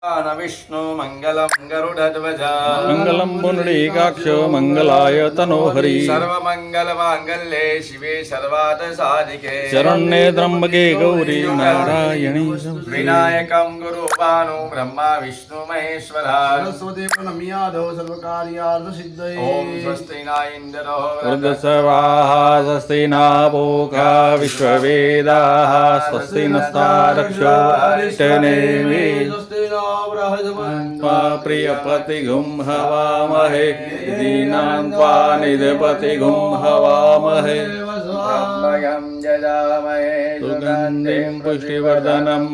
विष्णु मंगलम गरुड़ध्वज मंगलम पुंडरीकाक्षो मंगलाय तनोहरि सर्वमंगल मांगल्ये शिवे सर्वार्थ साधिके शरण्ये त्र्यंबके गौरी नारायणी विनायकं गुरुभानु ब्रह्मा विष्णु महेश्वरा सरस्वती प्रणम्यादौ सर्वकार्यार्थ सिद्धये ओम स्वस्ति न इंद्रो वृद्धस्वाहा स्वस्ति न पूषा विश्ववेदाः स्वस्ति नस्तारक्षो अरिष्टनेमि स्वस्ति नो बृहस्पतिर्वा प्रियपतिगुं हवामहे दीनां त्वा निधपतिगुं हवामहे ब्रह्मयं जजामहे सुगन्धिं पुष्टिवर्धनं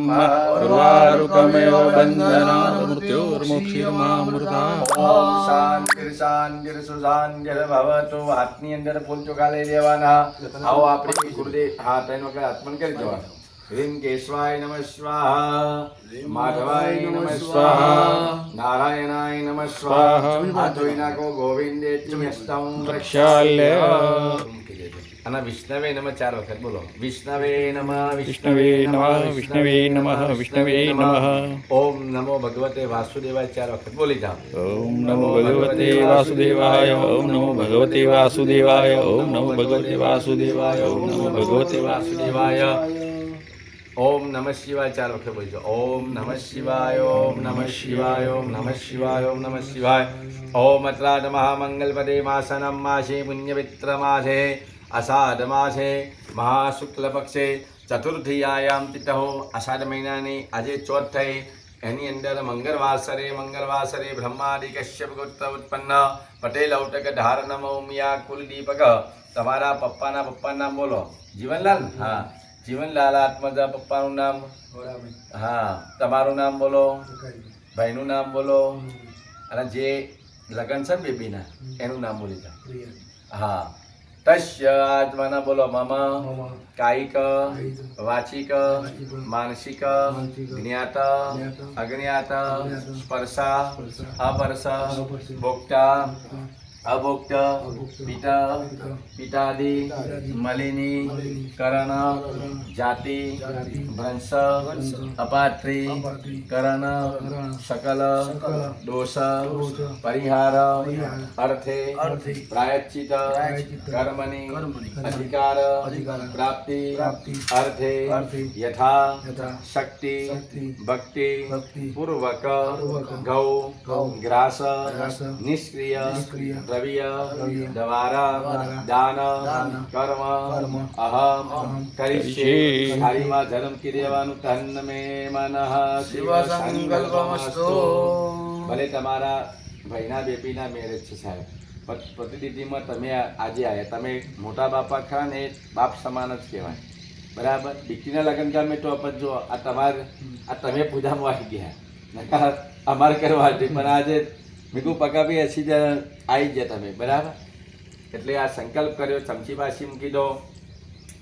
उर्वारुकमेव बन्धनात् मृत्युर्मुक्षीर्मामृता ओम शांति शांति सुशांति भवतु हाथनी अंदर फूल चुका ले लेवाना आओ आपणी गुरुदेव हाथ एनो के आत्मन कर देवाना ह्रीं केशवाय नमः स्वाहा माधवाय नमः स्वाहा नारायणाय नमः स्वाहा अद्वैना को गोविंदे चिमस्तम प्रक्षाल्य અને વિષ્ણવે નમઃ ચાર વખત બોલો વિષ્ણવે નમઃ विष्णवे नमः विष्णवे नमः विष्णवे नमः ઓમ નમો ભગવતે વાસુદેવાય ચાર વખત બોલી જાઓ ओम नमो भगवते वासुदेवाय ओम नमो भगवते वासुदेवाय ओम नमो भगवते वासुदेवाय ओम नमो भगवते वासुदेवाय ओम नमः शिवाय चार वखत बोली जाओ ओम नमः शिवाय ओम नमः शिवाय ओम नमः शिवाय ओम नमः शिवाय ओम अत्राद महामंगलपदे मासनं मासे पुण्यमित्र मासे अषाढ़ मासे महाशुक्लपक्षे चतुर्थीयायाम तिथो अषाढ़ महीनानी આજે ચોથ થઈ એની અંદર મંગળવાસરે બ્રહ્માદિ કશ્યપ ગોત્ર ઉત્પન્ન પટેલ ઔટક ધાર નમો મિયા કુલદીપક તમારા પપ્પાનું નામ બોલો જીવનલાલ હા જીવનલાલ આત્મજા પપ્પાનું નામ હા તમારું નામ બોલો ભાઈનું નામ બોલો અને જે લગન છે ને બેબીના એનું નામ બોલી જાઓ હા તસ્ય આત્મના બોલો મમ કાયિક વાચિક માનસિક જ્ઞાત અજ્ઞાત સ્પર્શા અપર્શ ભોક્તા અભોક્ત પિતા પિતાદિ મલિની કરણ જાતિ ભ્રંશ અપાત્રી કરણ સકલ દોષ પરિહાર અર્થે પ્રાયશ્ચિત કર્મની અધિકાર પ્રાપ્તિ અર્થે યથા શક્તિ ભક્તિ પૂર્વક ગૌ ગ્રાસ નિષ્ક્રિય દ્રવ્ય દ્વારા દાન કર્મ અહમ કરીશે થાળીમાં ધર્મ કી દેવાનું તન મે મનઃ શિવ સંકલ્પમસ્તુ ભલે તમારા ભાઈના બેબીના મેરેજ છે સાહેબ પ્રતિનિધિમાં તમે આજે આવ્યા તમે મોટા બાપા ખરા ને બાપ સમાન જ કહેવાય બરાબર દીકરીના લગ્ન કામે તો પણ જો આ તમે પૂજામાં આવી ગયા નકા અમારે કરવા પણ આજે મીકુ પકા બી હસી આવી ગયા તમે બરાબર એટલે આ સંકલ્પ કર્યો ચમચી પાછી મૂકી દો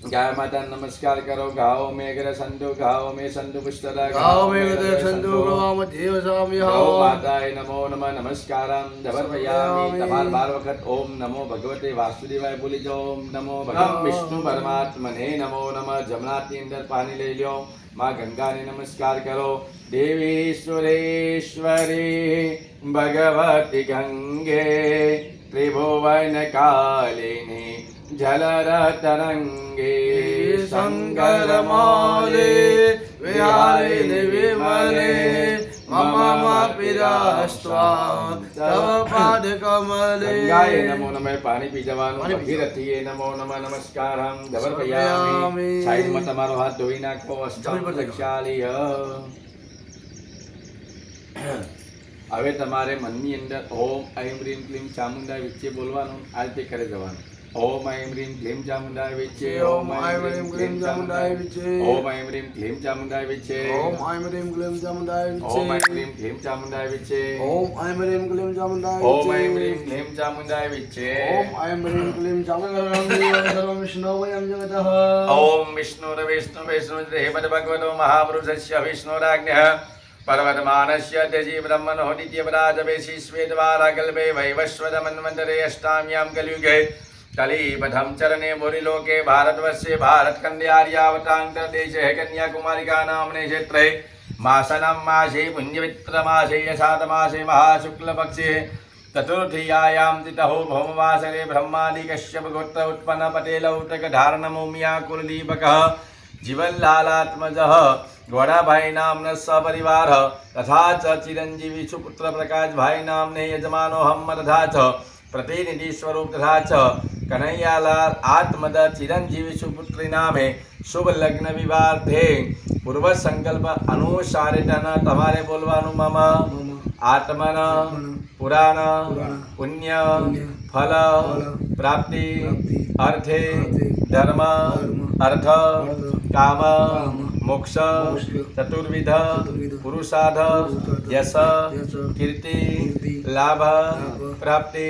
ગાય માતા નમસ્કાર કરો ગાઓ મે અગ્ર સંધુ ગાઓ મે સંધુ પુષ્ટદા ગાઓ મે ગદે સંધુ ગવામ દેવ સામ્ય ગાઓ માતાય નમો નમઃ નમસ્કારમ દવર્પયામિ તમાર 12 વખત ઓમ નમો ભગવતે વાસુદેવાય બોલી જાઓ ઓમ નમો ભગવાન વિષ્ણુ પરમાત્મને નમો નમઃ જમનાની અંદર પાણી લઈ લ્યો માં ગંગાને નમસ્કાર કરો દેવી સુરેશ્વરી ભગવતી ગંગે ત્રિભુવન કાલિની જલર તરંગે શંકર મૌલે વિહારિને વિમલે મમ પિરાસ્વા તવ પાદ કમલે ગંગાએ નમો નમઃ પાણી પી જવાનું ભગીરથીએ નમો નમઃ નમસ્કારમ દવર્પયામિ સાઈડમાં તમારો હાથ ધોઈ નાખો અષ્ટમ પ્રદક્ષાલીય હવે તમારે મનની અંદર ઓમ ઐમ રીમ ક્લીમ ચામુંડા વિચ્ચે બોલવાનું આ રીતે કરે જવાનું ઓમ ઐમ રીમ ક્લીમ ચામુંડા વિચ્ચે ઓમ ઐમ રીમ ક્લીમ ચામુંડાય વિચે ઓમ ઐમ રીમ ક્લીમ ચામુંડા વિચ્ચે ઓમ ઐમ રીમ ક્લીમ ચામુંડાય ઓમ ઐમ વિચે રીમ ક્લીમ ચામુંડા વિચ્ચે ઓમ ઐમ રીમ ક્લીમ ચામુંડાય ઓમ ઐમ વિચે રીમ ક્લીમ ચામુંડા વિચ્ચે ઓમ ઐમ રીમ ક્લીમ ચામુંડાય સર્વં વિષ્ણુવયં જગતઃ ઓમ વિષ્ણુ દેવદ ભગવતો મહાપુરુષસ્ય વિષ્ણુરાજ્ઞઃ पर्वतमानस्य त्यजी ब्रह्मणो नित्यपराजवेशी श्वेतवारा कल्पे वैवस्वतमन्वन्तरे अष्टाम्यां कलियुगे कलिपथं चरणे भूरिलोके भारतवर्षे भारतखण्डे आर्यावताङ्गदेशे कन्याकुमारिका नाम्ने क्षेत्रे मासनं मासे पुण्यमित्रमासे यशातमासे महाशुक्लपक्षे चतुर्थीयायां तिथौ भौमवासरे ब्रह्मादि कश्यप गोत्र उत्पन्न पटेलौटकधारणमौम्या कुलदीपकः जीवनलालात्मजः गौड़ाभाई नाम्नः सपरिवारः तथा च चिरंजीवी सुपुत्र प्रकाश भाई नाम्ने यजमानोऽहं तथा च प्रतिनिधि स्वरूप तथा च कन्हैयालाल आत्मद चिरंजीवी सुपुत्री नामे शुभ लग्न विवाहे पूर्व संकल्प अनुसारेण तमारे बोलवानु मम आत्मन पुराण पुण्य फल प्राप्ति अर्थे धर्म अर्थ काम मोक्ष चतुर्विध पुरुषार्थ यश कीर्ति लाभ प्राप्ति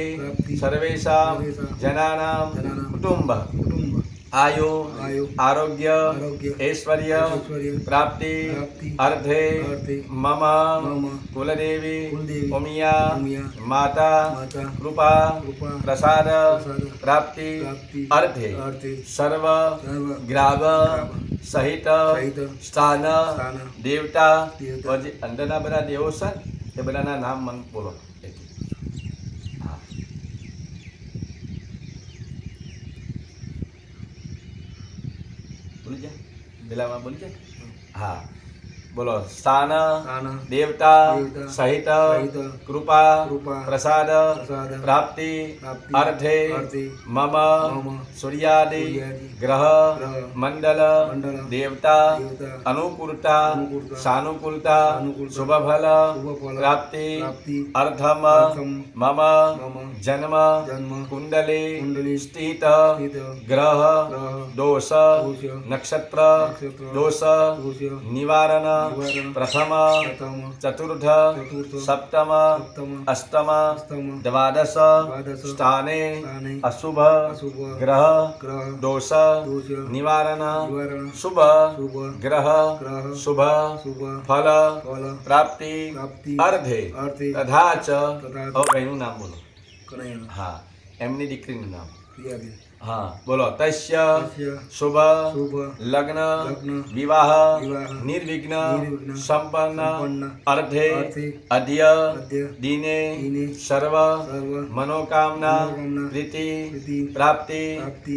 सर्वेषां जनानां कुटुंब आयु आरोग्य ऐश्वर्य प्राप्ति अर्थे मम कुलदेवी उमिया माता कृपा प्रसाद प्राप्ति अर्थे सर्व ग्राम सहित स्थान देवता और जे अंदરના બધા દેવો છે એ બધાના નામ મન બોલો बोली जाए बिला में बोली जाए हाँ बोलो स्थान देवता सहित कृपा प्रसाद प्राप्ति अर्थे मम सूर्यादि ग्रह मंडल देवता अनुकूलता सानुकूलता शुभ फल प्राप्ति अर्थम मम जन्म कुंडली स्थित ग्रह दोष नक्षत्र दोष निवारण प्रथम चतुर्थ सप्तम अष्टम द्वादश स्थाने अशुभ ग्रह दोष निवारण शुभ ग्रह शुभ फल प्राप्ति अर्धे तथा च बहनों नाम बोलो हाँ एमनी दीकरीનું નામ हाँ बोलो तस्य शुभ लग्न विवाह निर्विघ्न संपन्न अर्धे अद्य दिने सर्व मनोकामना प्रीति प्राप्ति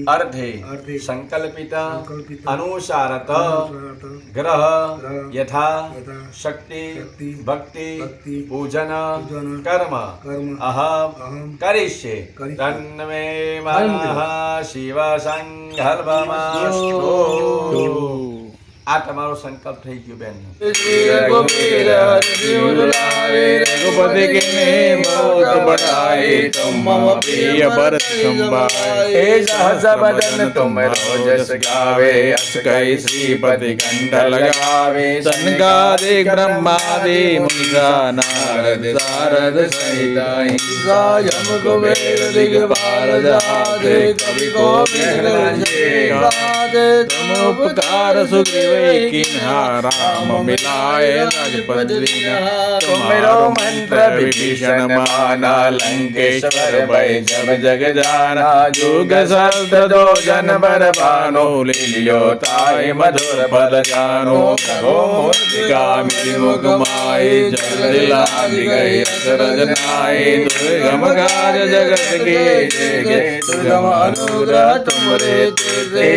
अर्धे संकल्पित अनुसारत ग्रह यथा शक्ति भक्ति पूजन कर्म अहम करिष्ये तन्मे मनः शिव संकल्पमस्तु आ તમારો સંકલ્પ થઈ ગયો બેન रघुपति के बहुत बढ़ाए तुम मम प्रिय भरत संभाए सहस बदन तुम रोजस गावे अस कई श्रीपति कंठ लगावे सनकादिक ब्रह्मादि मुनिजा नारद सारद सहित यम कुबेर दिगंबर जाते कवि को तुम उपकार सुग्रीव किन्हा राम मिलाए राजपद तुम्हारो मंत्र विभीषण माना लंकेश्वर भय जब जग जाना जुग सहस्त्र दो जन बर भानो लियो ताय मधुर पद जानो करो मूर्तिका मेरी मुख माए जल लाग गई रस रजनाए दुर्गम काज जगत के जगे दुर्गम अनुग्रह तुमरे तेरे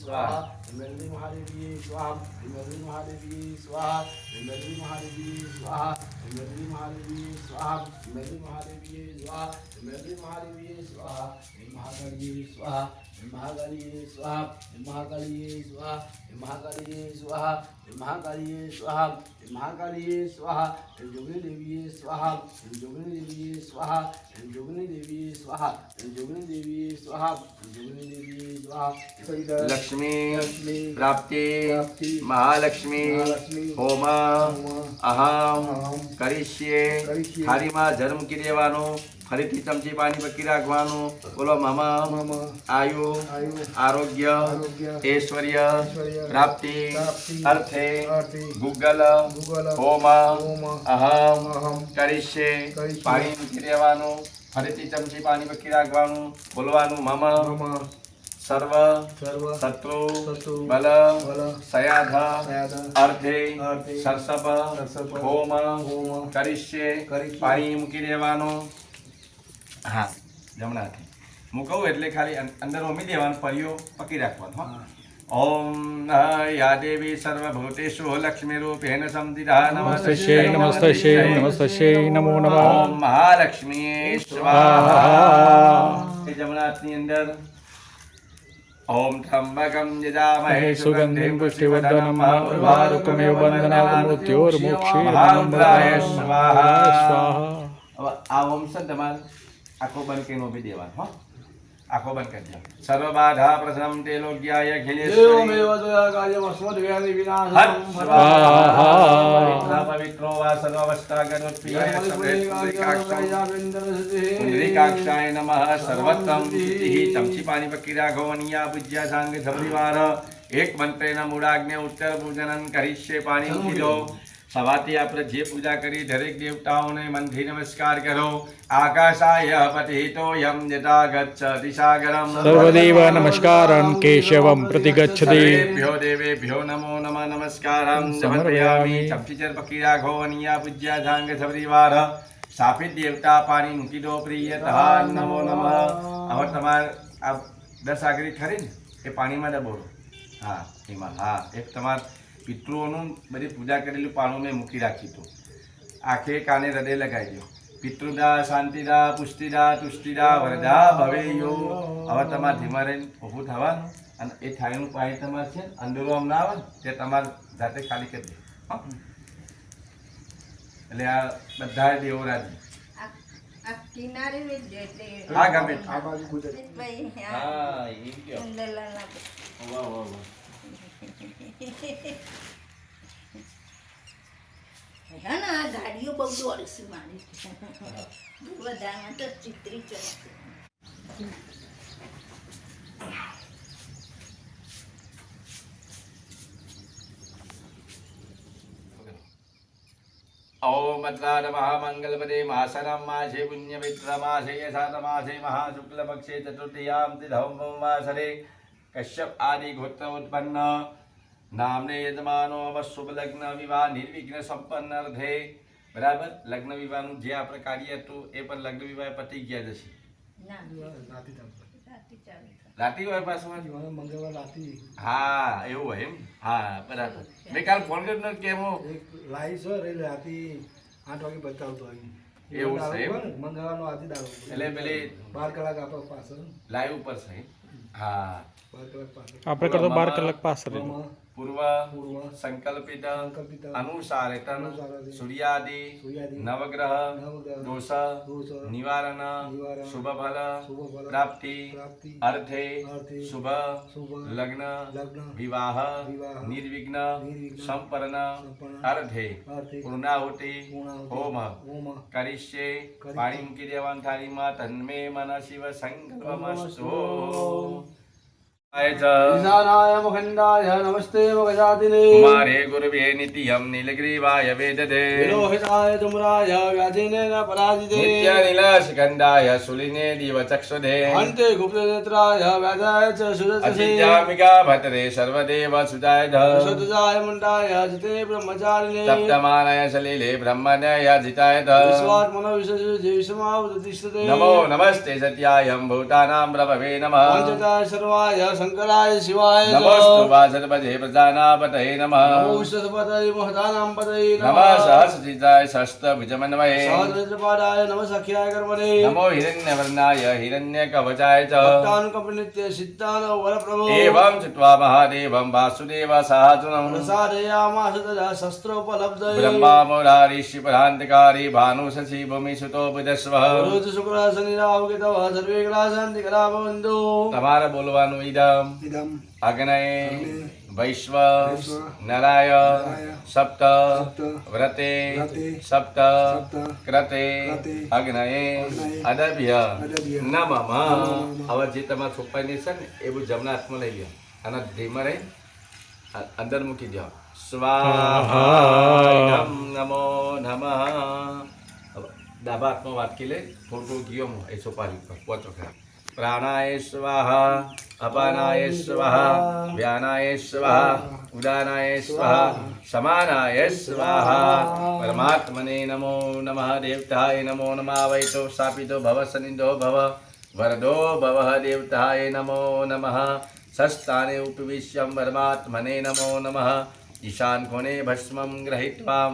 स्वाहा हिमंदी महादेवी स्वाहा हिमंदी महादेवी स्वाहा हिमंदी महादेवी स्वाहा हिमंदी महादेवी स्वाहा हिमंदी महादेवी स्वाहा हिमंदी महादेवी स्वाहा महाकाली स्वाहा महाकाली स्वाहा महाकाली स्वाहा महाकाली स्वाहा महाकाली स्वाहा महाकाली स्वाहा जोगिनी देवी स्वाहा जोगिनी देवी स्वाहा जोगिनी देवी स्वाहा जोगिनी देवी स्वाहा जोगिनी देवी स्वाहा लक्ष्मी प्राप्ति महालक्ष्मी होम अहम करिष्ये थारी में जन्म की देवानो फरीथी चमची पानी पकी राखवानो बोलो मम आयु आरोग्य ऐश्वर्य प्राप्ति अर्थे गुगल होम अहम करिष्ये पानी મૂકી દેવાનું ફરીથી ચમચી પાણી પકી રાખવાનું બોલવાનું મમ સર્વ સર્વ શત્રુ શત્રુ બલ બલ સયાધ સયાધ અર્ધે અર્ધે સરસપ સરસપ હોમ હોમ કરીશ્યે કરીશ્યે પાણી મૂકી દેવાનું હા જમણા હાથે મૂકવું એટલે ખાલી અંદર ઉમી દેવાનું પરિયો પકડી રાખવાનું હા ઓમ યા દેવી સર્વભૂતેષુ લક્ષ્મીરૂપેણ સંસ્થિતા નમસ્તસ્યૈ નમસ્તસ્યૈ નમસ્તસ્યૈ નમો નમઃ ઓમ મહાલક્ષ્મીએ સ્વાહા એ જમણા હાથની અંદર ઓમ ત્રંબકમ યજામહે સુગંધિં પુષ્ટિવર્ધનમ ઉર્વારુકમેવ બંધનાય મહારુદ્રાય સ્વાહા. સ્વાહા. હવે આ ઓમ છે ને તમારે આખો બંધ કરીને ઉભી દેવાનો હો આખો બંધ કરી દો સર્વ બાધા પ્રસન્ન તે લોક્યાય દેવમેવ તયા કાર્યમસ્મદ્વ્યાનિ વિનાશમ પવિત્ર પવિત્રો વા સર્વાવસ્થાગતોત્પ્રિય પુંડરીકાક્ષાય નમઃ સર્વત્રમ શુચિઃ ચમચી પાણી પકી રાખો અનિયા પૂજ્યા સાંગ સપરિવાર એક મંત્રેન મૂળાગ્ને ઉત્તર પૂજનન કરીશ્યે પાણી મૂકી દો સવારથી આપણે જે પૂજા કરી દરેક દેવતાઓને મનથી નમસ્કાર કરો આકાશાય પતિતો યમ યથા ગચ્છતિ સાગરમ સર્વદેવ નમસ્કારં કેશવં પ્રતિગચ્છતિ સર્વેભ્યો દેવેભ્યો નમો નમઃ નમસ્કારં સમર્પયામિ ચપટીચર પકી રાખો અનિયા પૂજ્યા સાંગ સપરિવાર સાપિત દેવતા પાણી મૂકી દો પ્રિયતઃ નમો નમઃ હવે તમારે આ 10 આગળી ખરી ને એ પાણીમાં ડબોળો હા એમાં હા એક તમારે પિતૃઓનું બધી પૂજા કરેલું પાણું મેં મૂકી રાખ્યું હતું આખે કાને હૃદય લગાવી દો પિતૃદા શાંતિદા પુષ્ટિદા તુષ્ટિદા વરદા ભવેયો હવે તમારે ધીમા રહીને ઊભું થવાનું અને એ થાળીનું પાણી તમારે છે અંદરો આમ ના આવે ને તે તમારે જાતે ખાલી કરી દે હો એટલે આ બધા દેવો રાજી કિનારે વેચજો એટલે હા ગમે આ બાજુ ગુજરાત ભાઈ હા એ કયો અંદરલા ના વાહ વાહ વાહ હા ના આ ગાડીઓ બહુ દોડશે મારી બધામાં તો ચિત્રી ચડશે ओम अत्राद महामंगलपदे मासरम मासे पुण्यमित्र मासे यशात मासे महाशुक्ल पक्षे चतुर्थीयाम तिथौ वासरे कश्यप आदि गोत्र उत्पन्न नामने यजमानो शुभ लग्न विवाह निर्विघ्न संपन्न अर्धे बराबर लग्न विवाहનું જે આપણે કાર્ય હતું એ પણ લગ્ન વિવાહ પતી ગયા જશે ના રાતી ચાલુ રાતી ચાલુ રાતી હોય પાછું મંગળવાર રાતી હા એવું હોય એમ હા બરાબર મેં કાલ ફોન કર્યો કે હું એક લાઈવ છે રે રાતી 8 વાગે બતાવતો આવી એવું છે એમ? મંગળવારનો આથી દાડો એટલે પેલી 12 કલાક આપો પાછળ લાઈવ ઉપર છે હા 12 કલાક પાછળ આપણે કરતો 12 કલાક પાછળ પૂર્વ પૂર્વ સંકલ્પિત સંકલ્પિત અનુસારેતન અનુસારેતન સૂર્યાદિ સૂર્યાદિ નવગ્રહ નવગ્રહ દોષ દોષ નિવારણ નિવારણ શુભ ફલ શુભ ફલ પ્રાપ્તિ પ્રાપ્તિ અર્થે અર્થે શુભ શુભ લગ્ન લગ્ન વિવાહ વિવાહ નિર્વિઘ્ન નિર્વિઘ્ન સંપન્ન સંપન્ન અર્થે અર્થે પૂર્ણાહુતિ પૂર્ણાહુતિ હોમ હોમ કરીશ્યે કરીશ્યે. પાણી મૂકી દેવાનું થાળીમાં તન્મે મન શિવ સંકલ્પમસ્તુ ઈશાનાય મુખંડાય નમસ્તે ગજાતિને કુમારે ગુરુવે નિત્યમ નીલગ્રીવાય વેદદે વિલોહિતાય ધુમ્રાય વ્યાધિને ન પરાજિતે નિત્ય નીલસ્કંદાય શુલિને દિવચક્ષુધે અંતે ગુપ્તનેત્રાય વ્યાધાય ચ સુદસસે અચિત્યામિકા ભદ્રે સર્વદેવ સુદાય સુતજાય મુંડાય જિતે બ્રહ્મચારિણે સપ્તમાનય સલીલે બ્રહ્મણય જીતાય વિશ્વાત્મનો વિશેષ જીવસમાવ પ્રતિષ્ઠતે નમો નમસ્તે સત્યાયમ ભૂતાનાં પ્રભવે નમઃ પંચતાય સર્વાય શંકરાય શિવાય નમસ્તુ વાસદપદે પ્રજાનાપતये નમઃ નમો વિશ્વસપતય મહદાનામ પતય નમઃ સહસ્રચિતાય શસ્ત્રભુજમન્વયે સહસ્રપાદાય નમઃ સખ્યાય કર્મણે નમો હિરણ્યવર્ણાય હિરણ્યકવચાય ચ ભક્તાનુકંપનિત્ય સિદ્ધાન વરપ્રભો एवं चित्वा महादेवं वासुदेव साहचुनं પ્રસાદયામાસ તદા શસ્ત્રોપલબ્ધય ब्रह्मा मुरारी शिवरान्तिकारी भानुशशि भूमिसुतो बुधस्व રોજ શુક્ર શનિ રાહુ કેતવ સર્વે ગ્રાસંતિ કરાભવંતુ તમારે બોલવાનું ઇદમ ઇદમ અગ્નય વૈશ્વ નરાય સપ્ત વ્રતે સપ્ત ક્રતે અગ્નયે અદભ્ય નમઃ હવે જે તમારા છોકરાની છે ને એ બધું જમણા હાથમાં લઈ લ્યો અને ધીમા રહી અંદર મૂકી દો સ્વાહા નમો નમઃ ડાબા હાથમાં વાટકી લઈ થોડું થોડું ઘીઓ એ સોપારી ઉપર પહોંચો ખરા प्राणाय स्वाहा अपानाय स्वाहा व्यानाय स्वाहा उदानाय स्वाहा समानाय स्वाहा परमात्मने नमो नमः देवताय नमो नमः वैतो स्थापितो भव सनिधो भव वरदो भवः देवताय नमो नमः सस्ताने उपविश्यं परमात्मने नमो नमः ईशान कोणे भस्मं गृहीत्वा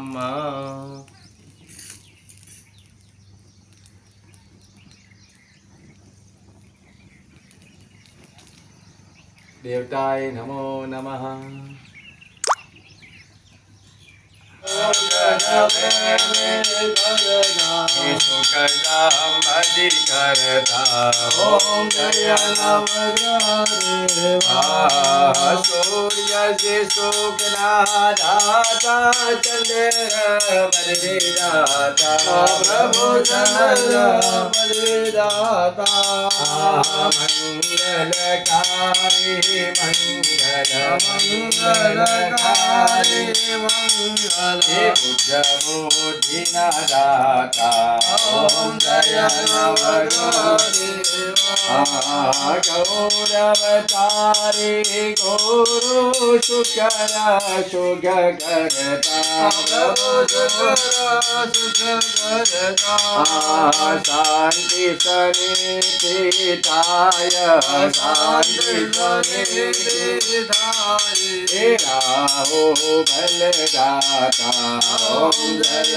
देवताय नमो नमः ओम जय सूर्य से सुखनादाता चंद्र बलविदाता प्रभु चंद्र बलविदाता मंगलकारी मंगलकारी मंगल हे बुद्ध बुद्धिना दाता ओम जय गौरवतारे गुरु शुकर शुग करता शांति सनिधिताय शांति सनिधिताय राहो बलदाता ओम जय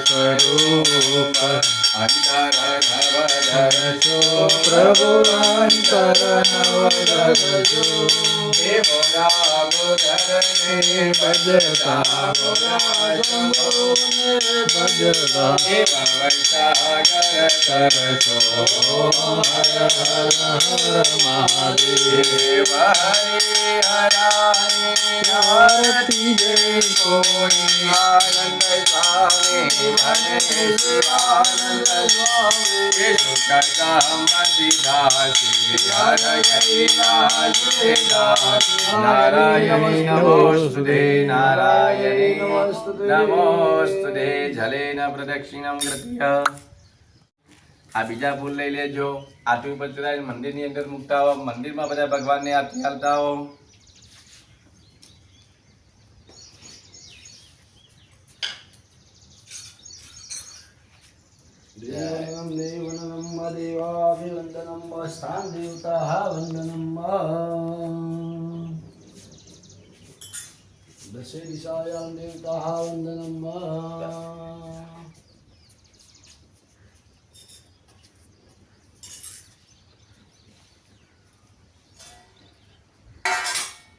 स्वरूप अंतर नवदर्शो प्रभु अंतर नवदर्शो हे मोरा मुदरने भजता भजता हे भवसागर तरसो हर हर हर महादेव हरे हराए आरती जय कोई आनंद स्वामी हरे शिवानंद स्वामी हे सुखदाम दासी हर कैलास नारायणी नमोस्तुते नारायणी नमोस्तुते जलेन प्रदक्षिणं कृत्य આ બીજા ફૂલ લઈ લેજો આરતી ઉપર ચડાવી મંદિરની અંદર મૂકતા હો મંદિરમાં બધા ભગવાનને આરતી હાલતા હો देवनं देवनं देवाभिवन्दनं स्थान देवताः वन्दनं दशे दिशायां देवताः वन्दनं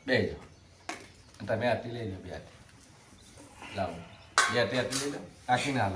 બેજો તમે આરતી લઈ લો બે આરતી લાવો બે આરતી લઈ લો આખી ના લો